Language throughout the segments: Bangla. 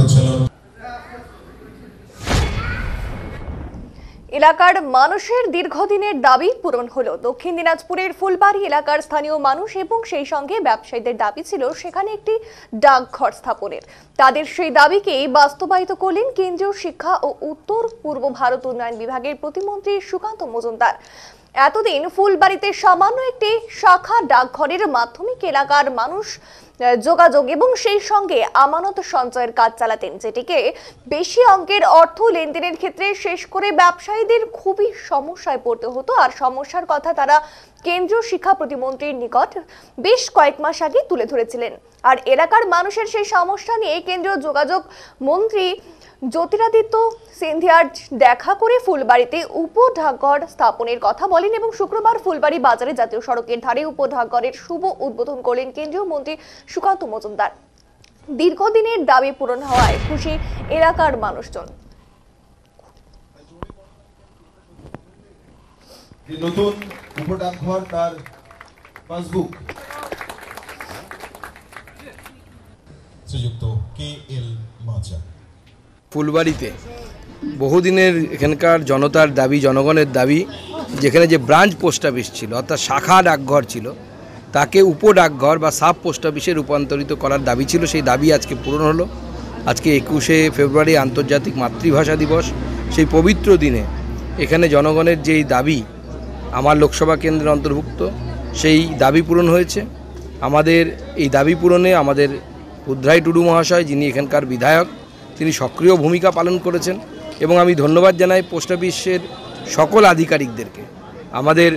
প্রচলন। এলাকার মানুষের দীর্ঘদিনের দাবি পূরণ হলো। দক্ষিণ দিনাজপুরের ফুলবাড়ি এলাকার স্থানীয় মানুষ এবং সেই সঙ্গে ব্যবসায়ীদের দাবি ছিল সেখানে একটি ডাকঘর স্থাপনের। তাদের সেই দাবিকেই বাস্তবায়িত করলেন কেন্দ্রীয় শিক্ষা ও উত্তর পূর্ব ভারত উন্নয়ন বিভাগের প্রতিমন্ত্রী সুকান্ত মজুমদার। এতদিন ফুলবাড়িতে সামান্য একটি শাখা ডাকঘরের মাধ্যমে এলাকার মানুষ যোগাযোগ এবং সেই সঙ্গে আমানত সঞ্চয়ের কাজ চালাতেন, যেটিকে বেশি অঙ্কের অর্থ লেনদেনের ক্ষেত্রে শেষ করে ব্যবসায়ীদের খুবই সমস্যায় পড়তে হতো। আর সমস্যার কথা তারা কেন্দ্রীয় শিক্ষা প্রতিমন্ত্রীর নিকট বেশ কয়েক মাস আগে তুলে ধরেছিলেন। আর এলাকার মানুষের সেই সমস্যা নিয়ে কেন্দ্রীয় যোগাযোগ মন্ত্রী জ্যোতিরাদিত্য সিন্ধিয়ার দেখা করে ফুলবাড়িতে উপ ডাকঘর স্থাপনের কথা বলেন এবং শুক্রবার ফুলবাড়ি বাজারে জাতীয় সড়কের ধারে উপ ডাকঘরের শুভ উদ্বোধন করলেন কেন্দ্রীয় মন্ত্রী সুকান্ত মজুমদার। দীর্ঘদিনের দাবি পূরণ হওয়ায় খুশি এলাকার মানুষজন। নতুন উপ ডাকঘর তার পাসবুক শ্রীযুক্ত KL মাচা। ফুলবাড়িতে বহুদিনের এখানকার জনতার দাবি, জনগণের দাবি, যেখানে যে ব্রাঞ্চ পোস্ট অফিস ছিল অর্থাৎ শাখা ডাকঘর ছিল তাকে উপ ডাকঘর বা সাব পোস্ট অফিসে রূপান্তরিত করার দাবি ছিল। সেই দাবি আজকে পূরণ হলো। আজকে 21শে ফেব্রুয়ারি আন্তর্জাতিক মাতৃভাষা দিবস। সেই পবিত্র দিনে এখানে জনগণের যেই দাবি আমার লোকসভা কেন্দ্রের অন্তর্ভুক্ত, সেই দাবি পূরণ হয়েছে। আমাদের এই দাবি পূরণে আমাদের উদ্রাই টুডু মহাশয়, যিনি এখানকার বিধায়ক, তিনি সক্রিয় ভূমিকা পালন করেছেন এবং আমি ধন্যবাদ জানাই পোস্ট অফিসের সকল আধিকারিকদেরকে। আমাদের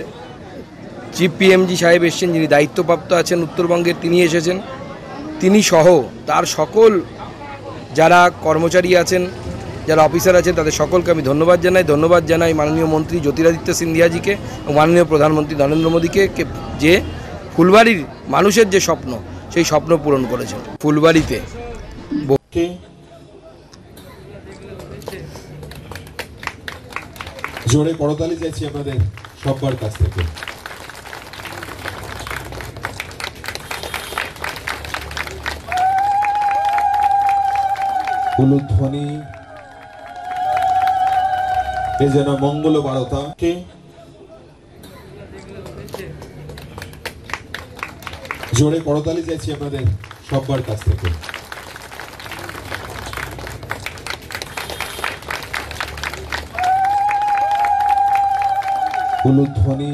চিফ পিএমজি সাহেব এসেছেন, যিনি দায়িত্বপ্রাপ্ত আছেন উত্তরবঙ্গের, তিনি এসেছেন। তিনি সহ তার সকল যারা কর্মচারী আছেন, যারা অফিসার আছেন, তাদের সকলকে আমি ধন্যবাদ জানাই মাননীয় মন্ত্রী জ্যোতিরাদিত্য সিন্ধিয়াজিকে ও মাননীয় প্রধানমন্ত্রী নরেন্দ্র মোদীকে, যে ফুলবাড়ির মানুষের যে স্বপ্ন সেই স্বপ্ন পূরণ করেছেন। ফুলবাড়িতে জোরে করতালি চাইছি আপনাদের সবার কাছ থেকে। উলুধ্বনি এ যেন মঙ্গল বারতাকে জোরে করতালি চাইছি আপনাদের সবার কাছ থেকে। উলুধ্বনি